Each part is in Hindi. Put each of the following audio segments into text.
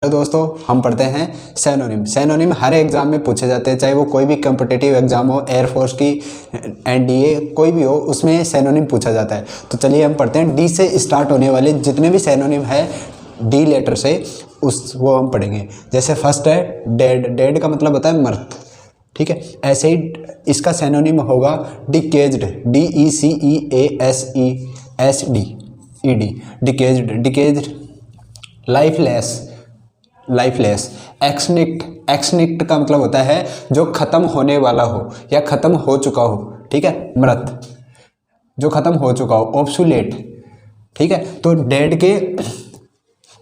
हेलो दोस्तों, हम पढ़ते हैं सैनोनिम। सैनोनिम हर एग्जाम में पूछे जाते हैं, चाहे वो कोई भी कॉम्पिटिटिव एग्जाम हो, एयरफोर्स की, एनडीए, कोई भी हो, उसमें सैनोनिम पूछा जाता है। तो चलिए हम पढ़ते हैं। डी से स्टार्ट होने वाले जितने भी सैनोनिम है डी लेटर से, वो हम पढ़ेंगे। जैसे फर्स्ट है डेड। डेड का मतलब होता है मर्त, ठीक है। ऐसे ही इसका सैनोनिम होगा डिकेज्ड, DECEASESD, डिकेज्ड। डिकेज्ड lifeless, lifeless. एक्सनिक्ट, एक्सनिक्ट का मतलब होता है जो खत्म होने वाला हो या खत्म हो चुका हो, ठीक है। मृत, जो खत्म हो चुका हो। ऑब्सुलेट, ठीक है। तो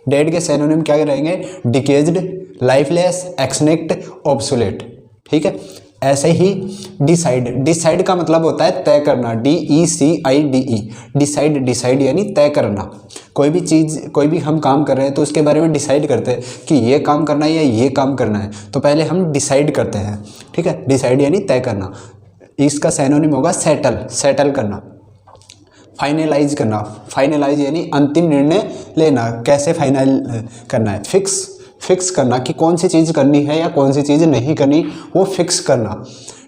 डेड के सैनोनिम क्या रहेंगे? डिकेज्ड, लाइफलेस, एक्सनिक्ट, ऑब्सुलेट, ठीक है। ऐसे ही डिसाइड। डिसाइड का मतलब होता है तय करना, DECIDE। डिसाइड, डिसाइड यानी तय करना। कोई भी चीज़, कोई भी हम काम कर रहे हैं तो उसके बारे में डिसाइड करते हैं कि ये काम करना है या ये काम करना है, तो पहले हम डिसाइड करते हैं, ठीक है। डिसाइड यानी तय करना। इसका सैनोनिम होगा सेटल, सेटल करना। फाइनलाइज करना, फाइनलाइज यानी अंतिम निर्णय लेना, कैसे फाइनल करना है। फिक्स, फिक्स करना कि कौन सी चीज़ करनी है या कौन सी चीज़ नहीं करनी, वो फिक्स करना।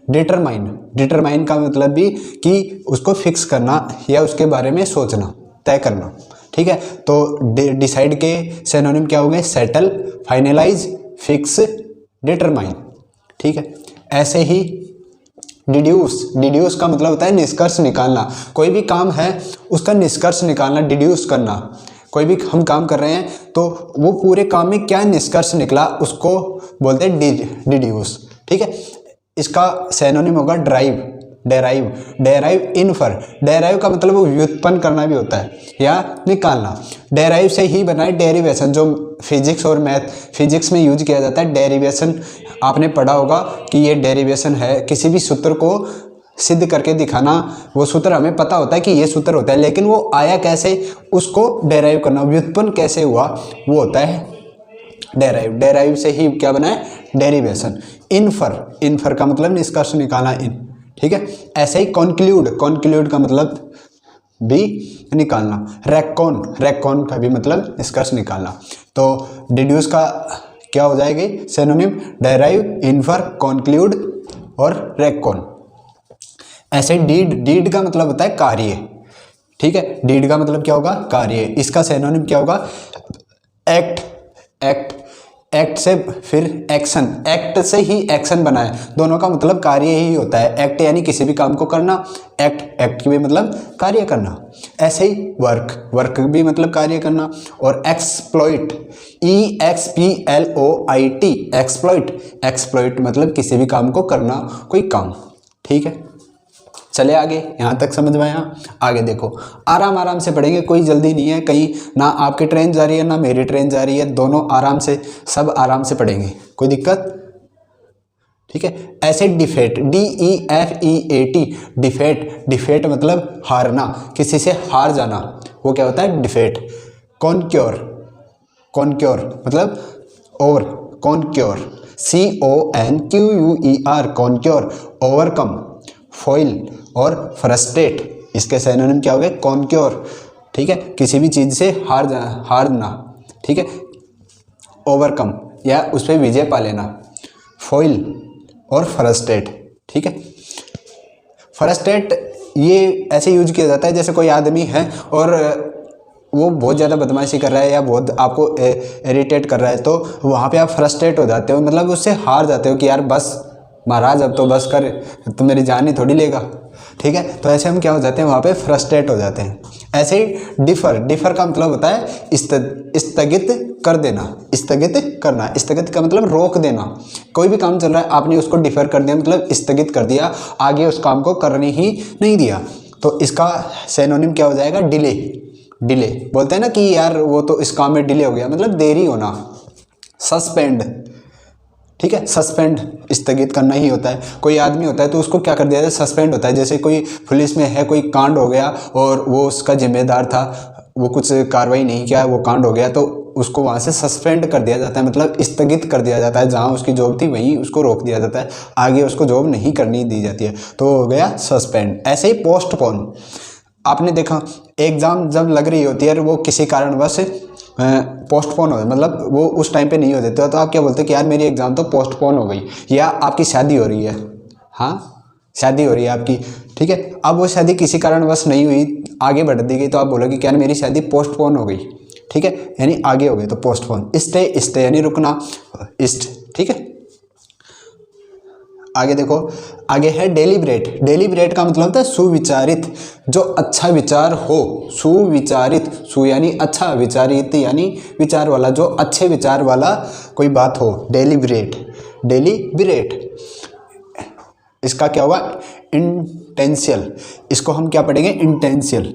डिटरमाइन, डिटरमाइन का मतलब भी कि उसको फिक्स करना या उसके बारे में सोचना, तय करना, ठीक है। तो डिसाइड के सिनोनिम क्या हो गए? सेटल, फाइनलाइज, फिक्स, डिटरमाइन, ठीक है। ऐसे ही डिड्यूस। डिड्यूस का मतलब होता है निष्कर्ष निकालना। कोई भी काम है उसका निष्कर्ष निकालना, डिड्यूस करना। कोई भी हम काम कर रहे हैं तो वो पूरे काम में क्या निष्कर्ष निकला उसको बोलते हैं डिड्यूस, ठीक है। इसका सिनोनिम होगा drive, derive. Derive, infer. Derive का मतलब वो व्युत्पन्न करना भी होता है या निकालना। डेराइव से ही बना है डेरिवेशन, जो फिजिक्स और मैथ, फिजिक्स में यूज किया जाता है। डेरिवेशन आपने पढ़ा होगा कि ये डेरिवेशन है, किसी भी सूत्र को सिद्ध करके दिखाना। वो सूत्र हमें पता होता है कि ये सूत्र होता है, लेकिन वो आया कैसे, उसको डेराइव करना, व्युत्पन्न कैसे हुआ, वो होता है डेराइव। डेराइव से ही क्या बना है? डेरिवेशन। इन्फर, इन्फर का मतलब निष्कर्ष निकालना, ठीक है। ऐसे ही कॉन्क्लूड, कॉन्क्लूड का मतलब भी निकालना। रेकॉन, रेकॉन का भी मतलब निष्कर्ष निकालना। तो डिड्यूस का क्या हो जाएगी सिनोनिम? डेराइव, इन्फर, कॉन्क्लूड और रेकॉन। ऐसे डीड, डीड का मतलब होता है कार्य, ठीक है। डीड का मतलब क्या होगा? कार्य। इसका सिनोनिम क्या होगा? Act, act. एक्ट से फिर एक्शन, एक्ट से ही एक्शन बना है, दोनों का मतलब कार्य ही होता है। एक्ट यानी किसी भी काम को करना, एक्ट, एक्ट भी मतलब कार्य करना। ऐसे ही वर्क, वर्क भी मतलब कार्य करना। और एक्सप्लॉइट, EXPLOIT, एक्सप्लॉइट। एक्सप्लॉइट मतलब किसी भी काम को करना, कोई काम, ठीक है। चले आगे, यहाँ तक समझ में आया? आगे देखो, आराम आराम से पढ़ेंगे, कोई जल्दी नहीं है कहीं, ना आपकी ट्रेन जा रही है ना मेरी ट्रेन जा रही है, दोनों आराम से, सब आराम से पढ़ेंगे, कोई दिक्कत, ठीक है। ऐसे डिफेट, DEFEAT, डिफेट। डिफेट मतलब हारना, किसी से हार जाना, वो क्या होता है? डिफेट। कॉन्क्योर, कॉन्क्योर मतलब over, conquer, CONQUER, conquer, overcome, foil और फ्रस्ट्रेट। इसके सिनोनिम क्या हो गए? कॉन्क्योर, ठीक है, किसी भी चीज़ से हारना, ठीक है। ओवरकम या उस पर विजय पा लेना। फॉइल और फ्रस्ट्रेट, ठीक है। फ्रस्ट्रेट ये ऐसे यूज किया जाता है जैसे कोई आदमी है और वो बहुत ज़्यादा बदमाशी कर रहा है या बहुत आपको इरिटेट कर रहा है, तो वहाँ पे आप फ्रस्ट्रेट हो जाते हो, मतलब उससे हार जाते हो कि यार बस महाराज अब तो बस कर, तो मेरी जान ही थोड़ी लेगा, ठीक है। तो ऐसे हम क्या हो जाते हैं? वहाँ पे फ्रस्ट्रेट हो जाते हैं। ऐसे ही डिफर, डिफर का मतलब होता है स्थगित कर देना, स्थगित करना। स्थगित का मतलब रोक देना। कोई भी काम चल रहा है, आपने उसको डिफर कर दिया, मतलब स्थगित कर दिया, आगे उस काम को करने ही नहीं दिया। तो इसका सिनोनिम क्या हो जाएगा? डिले। डिले बोलते हैं ना कि यार वो तो इस काम में डिले हो गया, मतलब देरी होना। सस्पेंड, ठीक है, सस्पेंड स्थगित करना ही होता है। कोई आदमी होता है तो उसको क्या कर दिया जाए? सस्पेंड होता है। जैसे कोई पुलिस में है, कोई कांड हो गया और वो उसका जिम्मेदार था, वो कुछ कार्रवाई नहीं किया, वो कांड हो गया, तो उसको वहाँ से सस्पेंड कर दिया जाता है, मतलब स्थगित कर दिया जाता है। जहाँ उसकी जॉब थी वहीं उसको रोक दिया जाता है, आगे उसको जॉब नहीं करनी दी जाती है, तो हो गया सस्पेंड। ऐसे ही पोस्टपोन। आपने देखा एग्ज़ाम जब लग रही होती है और वो किसी कारणवश पोस्टपोन हो, मतलब वो उस टाइम पे नहीं हो जाते, तो आप क्या बोलते हैं कि यार मेरी एग्ज़ाम तो पोस्टपोन हो गई, या आपकी शादी हो रही है, हाँ शादी हो रही है आपकी, ठीक है, अब वो शादी किसी कारणवश नहीं हुई, आगे बढ़ दी गई, तो आप बोलोगे कि यार मेरी शादी पोस्टपोन हो गई, ठीक है, यानी आगे हो गई तो पोस्टपोन। स्टे यानी रुकना, इस्ट, ठीक है। आगे देखो, आगे है डेलिब्रेट। डेलिब्रेट का मतलब होता है सुविचारित, जो अच्छा विचार हो, सुविचारित, सु यानी अच्छा, विचारित यानी विचार वाला, जो अच्छे विचार वाला कोई बात हो, डेलिब्रेट। डेलिब्रेट इसका क्या होगा, इंटेंशियल, इसको हम क्या पढ़ेंगे, इंटेंशियल,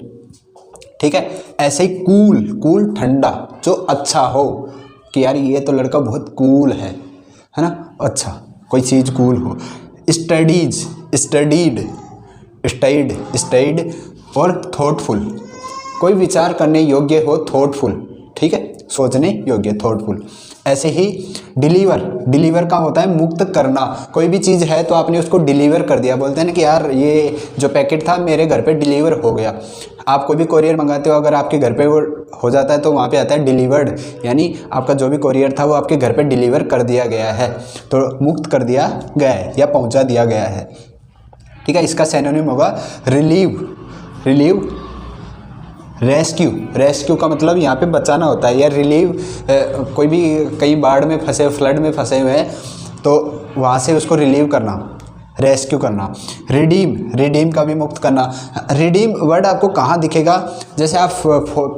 ठीक है। ऐसे ही कूल, कूल ठंडा, जो अच्छा हो कि यार ये तो लड़का बहुत कूल है ना, अच्छा कोई चीज़ कूल हो। स्टडीज, स्टडीड, स्टडीड, स्टडीड और थॉटफुल, कोई विचार करने योग्य हो, थॉटफुल, ठीक है, सोचने योग्य, थॉटफुल। ऐसे ही डिलीवर, डिलीवर का होता है मुक्त करना, कोई भी चीज़ है तो आपने उसको डिलीवर कर दिया, बोलते हैं ना कि यार ये जो पैकेट था मेरे घर पे डिलीवर हो गया। आप कोई भी कोरियर मंगाते हो, अगर आपके घर पे वो हो जाता है तो वहाँ पे आता है डिलीवर्ड, यानी आपका जो भी कोरियर था वो आपके घर पे डिलीवर कर दिया गया है, तो मुक्त कर दिया गया है या पहुँचा दिया गया है, ठीक है। इसका सिनोनिम होगा रिलीव, रिलीव। रेस्क्यू, रेस्क्यू का मतलब यहाँ पे बचाना होता है, या रिलीव, कोई भी कई बाढ़ में फंसे, फ्लड में फंसे हुए हैं तो वहाँ से उसको रिलीव करना, रेस्क्यू करना। रिडीम, रिडीम का भी मुक्त करना। रिडीम वर्ड आपको कहाँ दिखेगा, जैसे आप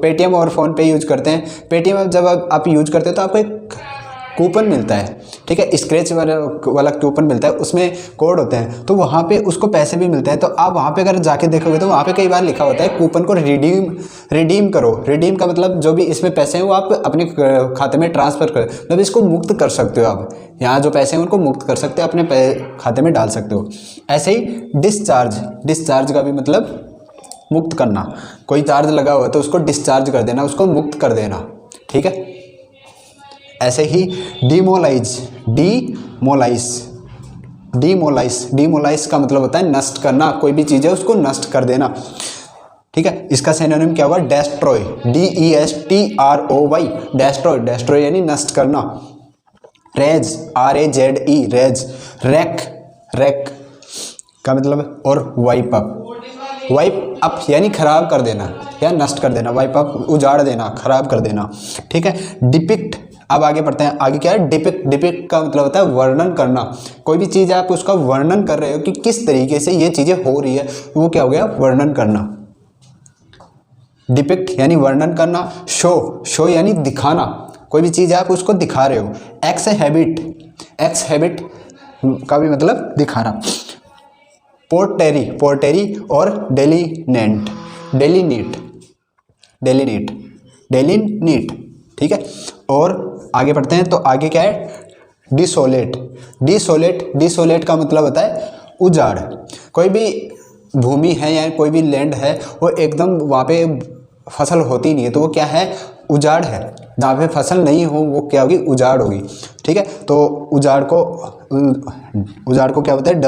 पेटीएम और फ़ोन पे यूज करते हैं, पेटीएम जब आप यूज करते हैं तो आपको एक कूपन मिलता है, ठीक है, स्क्रैच वाला कूपन मिलता है, उसमें कोड होते हैं, तो वहाँ पे उसको पैसे भी मिलते हैं, तो आप वहाँ पे अगर जाके देखोगे तो वहाँ पे कई बार लिखा होता है कूपन को रिडीम करो। रिडीम का मतलब जो भी इसमें पैसे हैं वो आप अपने खाते में ट्रांसफ़र कर, मतलब इसको मुक्त कर सकते हो आप, यहाँ जो पैसे हैं उनको मुक्त कर सकते हो, अपने खाते में डाल सकते हो। ऐसे ही डिस्चार्ज, डिस्चार्ज का भी मतलब मुक्त करना, कोई चार्ज लगा हुआ है तो उसको डिस्चार्ज कर देना, उसको मुक्त कर देना, ठीक है। ऐसे ही डिमोलाइज, डिमोलाइज, डिमोलाइज, डिमोलाइज का मतलब होता है नष्ट करना, कोई भी चीज़ है उसको नष्ट कर देना, ठीक है। इसका सिनोनिम क्या होगा, डेस्ट्रॉय, DESTROY, डेस्ट्रॉय, डेस्ट्रॉय यानी नष्ट करना। Raze, RAZE, raze. Rack, rack का मतलब, और वाइप अप, वाइप अप यानी खराब कर देना या नष्ट कर देना, वाइप अप उजाड़ देना, खराब कर देना, ठीक है। डिपिक्ट, अब आगे बढ़ते हैं, आगे क्या है, डिपिक्ट। डिपिक्ट का मतलब होता है वर्णन करना, कोई भी चीज़ आप उसका वर्णन कर रहे हो कि किस तरीके से ये चीज़ें हो रही है, वो क्या हो गया, वर्णन करना। डिपिक्ट यानी वर्णन करना। शो, शो यानी दिखाना, कोई भी चीज़ आप उसको दिखा रहे हो। एक्स हैबिट, एक्स हैबिट का भी मतलब दिखाना। पोर्टेरी, पोर्टेरी और डेलीनेंट, डेलीनीट, डेलीनीट, डेलीनीट, ठीक है। और आगे बढ़ते हैं, तो आगे क्या है, डिसोलेट, डिसोलेट, डिसोलेट का मतलब होता है उजाड़, कोई भी भूमि है या कोई भी लैंड है वो एकदम वहाँ पे फसल होती नहीं है तो वो क्या है, उजाड़ है, जहाँ पे फसल नहीं हो वो क्या होगी, उजाड़ होगी, ठीक है। तो उजाड़ को क्या होता है,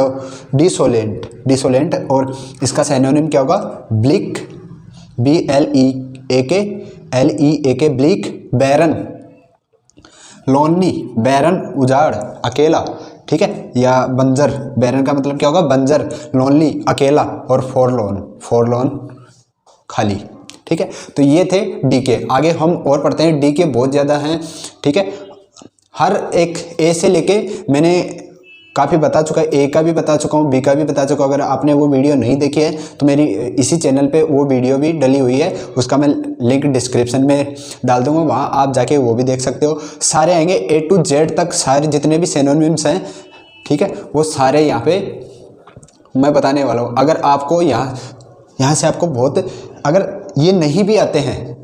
डिसोलेंट, डिसोलेंट। और इसका सिनोनिम क्या होगा, ब्लिक, BLEAK, ब्लिक। बैरन, लोनली, बैरन उजाड़, अकेला, ठीक है, या बंजर। बैरन का मतलब क्या होगा, बंजर, लोनली अकेला, और फॉरलोन, फॉरलोन खाली, ठीक है। तो ये थे डी के। आगे हम और पढ़ते हैं, डी के बहुत ज़्यादा हैं, ठीक है। हर एक ए से लेके मैंने काफ़ी बता चुका है, ए का भी बता चुका हूँ, बी का भी बता चुका हूँ। अगर आपने वो वीडियो नहीं देखी है तो मेरी इसी चैनल पे वो वीडियो भी डली हुई है, उसका मैं लिंक डिस्क्रिप्शन में डाल दूँगा, वहाँ आप जाके वो भी देख सकते हो। सारे आएंगे A to Z तक, सारे जितने भी सिनोनिम्स हैं, ठीक है, वो सारे यहाँ पे मैं बताने वाला हूँ। अगर आपको यहाँ से आपको बहुत, अगर ये नहीं भी आते हैं,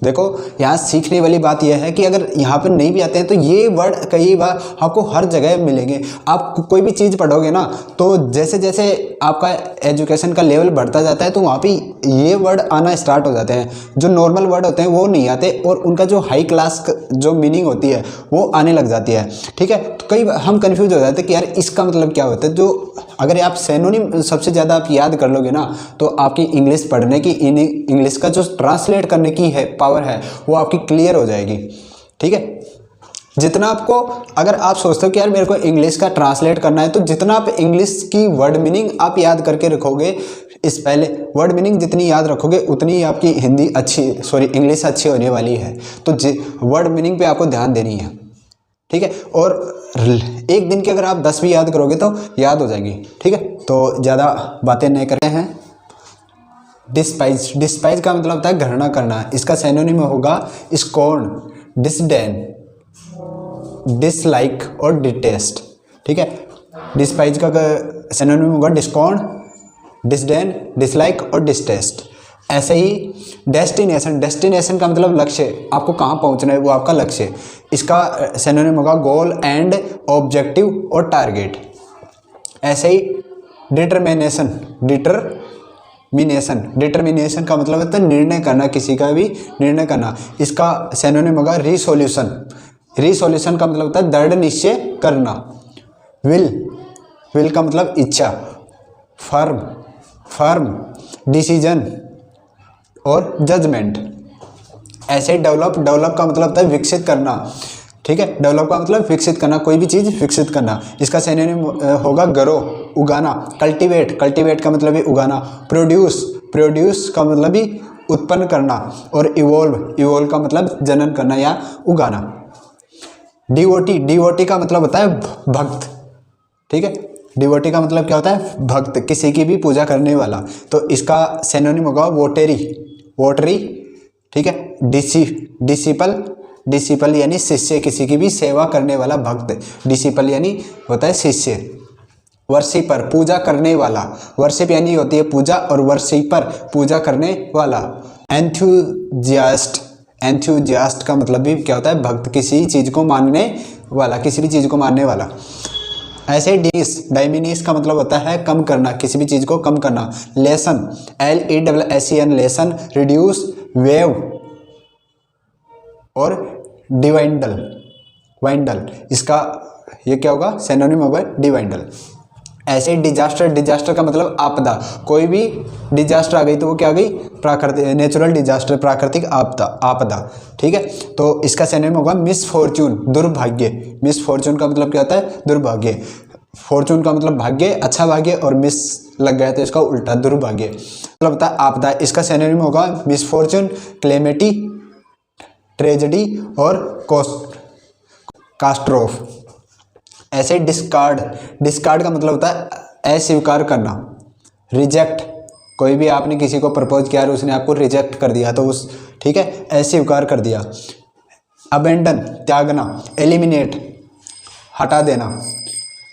देखो यहाँ सीखने वाली बात यह है कि अगर यहाँ पर नहीं भी आते हैं तो ये वर्ड कई बार आपको हर जगह मिलेंगे। आप कोई भी चीज़ पढ़ोगे ना तो जैसे जैसे आपका एजुकेशन का लेवल बढ़ता जाता है तो वहाँ पे ये वर्ड आना स्टार्ट हो जाते हैं, जो नॉर्मल वर्ड होते हैं वो नहीं आते और उनका जो हाई क्लास जो मीनिंग होती है वो आने लग जाती है, ठीक है। तो कई बार हम कन्फ्यूज हो जाते हैं कि यार इसका मतलब क्या होता है, जो अगर आप सिनोनिम सबसे ज़्यादा आप याद कर लोगे ना तो आपकी इंग्लिश पढ़ने की, इंग्लिश का जो ट्रांसलेट करने की है पावर है वो आपकी क्लियर हो जाएगी। ठीक है, जितना आपको, अगर आप सोचते हो कि यार मेरे को इंग्लिश का ट्रांसलेट करना है, तो जितना आप इंग्लिश की वर्ड मीनिंग आप याद करके रखोगे, इस पहले वर्ड मीनिंग जितनी याद रखोगे उतनी ही आपकी इंग्लिश अच्छी होने वाली है। तो वर्ड मीनिंग पे आपको ध्यान देनी है। ठीक है, और एक दिन के अगर आप 10 भी याद करोगे तो याद हो जाएंगी। ठीक है, तो ज़्यादा बातें नहीं करते हैं। डिस्पाइज, डिस्पाइज का मतलब होता है घृणा करना। इसका सिनोनिम होगा स्कॉर्न, डिसडेन, डिसलाइक और डिटेस्ट। ठीक है, डिस्पाइज का सिनोनिम होगा डिस्कॉर्न, डिसडेन, डिसलाइक और डिस्टेस्ट। ऐसे ही डेस्टिनेशन, डेस्टिनेशन का मतलब लक्ष्य, आपको कहाँ पहुँचना है वो आपका लक्ष्य। इसका सिनोनिम होगा गोल, एंड, ऑब्जेक्टिव और टारगेट। ऐसे ही डिटरमिनेशन, डिटरमिनेशन का मतलब होता है निर्णय करना, किसी का भी निर्णय करना। इसका सिनोनिम होगा रिसोल्यूशन, रिसोल्यूशन का मतलब होता है दृढ़ निश्चय करना। विल का मतलब इच्छा। फर्म, डिसीजन और जजमेंट। ऐसे डेवलप का मतलब होता है विकसित करना। ठीक है, डेवलप का मतलब विकसित करना, कोई भी चीज़ विकसित करना। इसका सिनोनिम होगा ग्रो, उगाना। कल्टीवेट का मतलब है उगाना। प्रोड्यूस का मतलब भी उत्पन्न करना। और इवोल्व का मतलब जनन करना या उगाना। डिवोटी का मतलब होता है भक्त। ठीक है, डिवोटी का मतलब क्या होता है भक्त, किसी की भी पूजा करने वाला। तो इसका सिनोनिम होगा वोटरी। ठीक है, डिसिपल यानी शिष्य, किसी की भी सेवा करने वाला भक्त। डिसिपल यानी होता है शिष्य। वर्शिपर, पूजा करने वाला। वर्शिप यानी होती है पूजा, और वर्शिपर पूजा करने वाला। एंथुजियास्ट का मतलब भी क्या होता है भक्त, किसी चीज़ को मानने वाला, किसी भी चीज़ को मानने वाला। ऐसे डाइमिनिश का मतलब होता है कम करना, किसी भी चीज़ को कम करना। Lesson, LESSEN, lesson, reduce, wave और वाइंडल। इसका ये क्या होगा सिनोनिम होगा डिवाइंडल। ऐसे डिजास्टर का मतलब आपदा। कोई भी डिजास्टर आ गई तो वो क्या आ गई प्राकृतिक, नेचुरल डिजास्टर, प्राकृतिक आपदा। ठीक है, तो इसका सिनोनिम होगा मिसफॉर्चून, दुर्भाग्य। मिसफॉर्चून का मतलब क्या होता है दुर्भाग्य। फॉर्चून का मतलब भाग्य, अच्छा भाग्य, और मिस लग गया तो इसका उल्टा दुर्भाग्य। मतलब होता है आपदा। इसका सिनोनिम होगा मिसफॉर्चून, क्लेमिटी, ट्रेजेडी और कास्ट्रोफ। ऐसे डिस्कार्ड का मतलब होता है अस्वीकार करना। रिजेक्ट, कोई भी आपने किसी को प्रपोज किया और उसने आपको रिजेक्ट कर दिया तो ठीक है अस्वीकार कर दिया। अबेंडन, त्यागना। एलिमिनेट, हटा देना।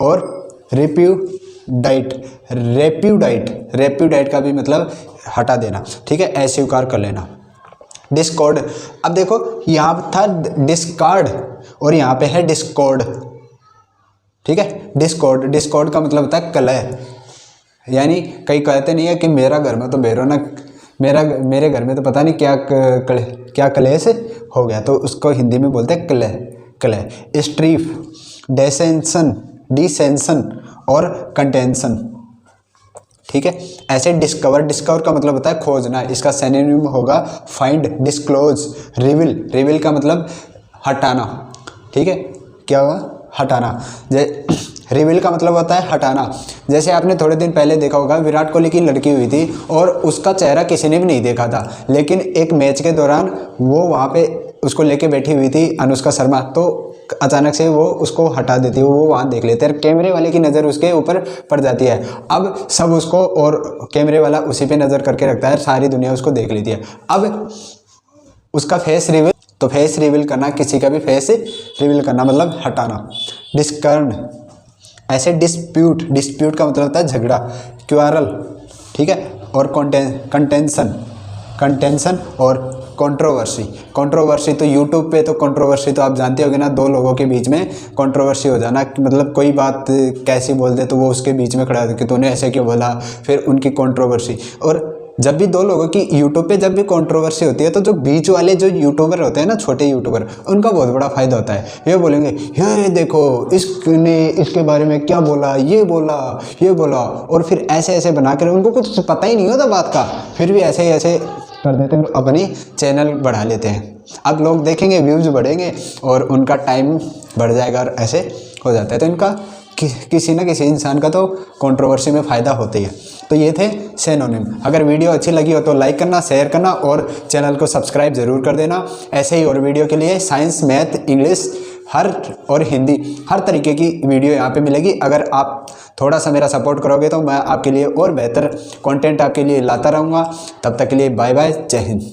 और रेप्यूडाइट का भी मतलब हटा देना। ठीक है, अस्वीकार कर लेना। डिस्कॉर्ड, अब देखो यहाँ था डिस्कार्ड और यहाँ पे है डिस्कॉर्ड। ठीक है, डिस्कॉर्ड का मतलब होता है कलह। यानी कई कहते नहीं है कि मेरा घर में तो बेरो ना, मेरे घर में तो पता नहीं क्या कलह से हो गया, तो उसको हिंदी में बोलते हैं कलह। स्ट्रीफ, डिसेंशन और कंटेंशन। ठीक है, ऐसे डिस्कवर का मतलब होता है खोजना। इसका सिनोनिम होगा फाइंड, डिस्क्लोज, रिवील का मतलब हटाना। ठीक है, क्या होगा हटाना। रिवील का मतलब होता है हटाना। जैसे आपने थोड़े दिन पहले देखा होगा विराट कोहली की लड़की हुई थी और उसका चेहरा किसी ने भी नहीं देखा था, लेकिन एक मैच के दौरान वो वहाँ पे उसको लेके बैठी हुई थी अनुष्का शर्मा, तो अचानक से वो उसको हटा देती है, वो वहाँ देख लेते हैं, कैमरे वाले की नज़र उसके ऊपर पड़ जाती है। अब सब उसको, और कैमरे वाला उसी पे नज़र करके रखता है, सारी दुनिया उसको देख लेती है। अब उसका फेस रिवील, तो फेस रिवील करना, किसी का भी फेस रिवील करना मतलब हटाना। डिस्कर्न, ऐसे डिस्प्यूट का मतलब होता है झगड़ा। क्वारल, ठीक है, और कंटेंशन और कंट्रोवर्सी। तो यूट्यूब पे तो कंट्रोवर्सी तो आप जानते होगे ना, दो लोगों के बीच में कंट्रोवर्सी हो जाना, मतलब कोई बात कैसी बोल दे तो वो उसके बीच में खड़ा हो कि तूने ऐसे क्यों बोला, फिर उनकी कंट्रोवर्सी। और जब भी दो लोगों की यूट्यूब पे जब भी कंट्रोवर्सी होती है तो जो बीच वाले जो यूट्यूबर होते हैं ना, छोटे यूट्यूबर, उनका बहुत बड़ा फायदा होता है। ये बोलेंगे ये देखो इसने इसके बारे में क्या बोला, ये बोला, और फिर ऐसे ऐसे बना कर, उनको कुछ पता ही नहीं होता बात का, फिर भी ऐसे ऐसे कर देते हैं, अपनी चैनल बढ़ा लेते हैं। अब लोग देखेंगे, व्यूज़ बढ़ेंगे और उनका टाइम बढ़ जाएगा और ऐसे हो जाता है। तो इनका किसी न किसी इंसान का तो कंट्रोवर्सी में फ़ायदा होता ही है। तो ये थे सिनोनिम। अगर वीडियो अच्छी लगी हो तो लाइक करना, शेयर करना और चैनल को सब्सक्राइब ज़रूर कर देना। ऐसे ही और वीडियो के लिए साइंस, मैथ, इंग्लिश और हिंदी हर तरीके की वीडियो यहाँ पे मिलेगी। अगर आप थोड़ा सा मेरा सपोर्ट करोगे तो मैं आपके लिए और बेहतर कंटेंट आपके लिए लाता रहूँगा। तब तक के लिए बाय बाय, जय हिंद।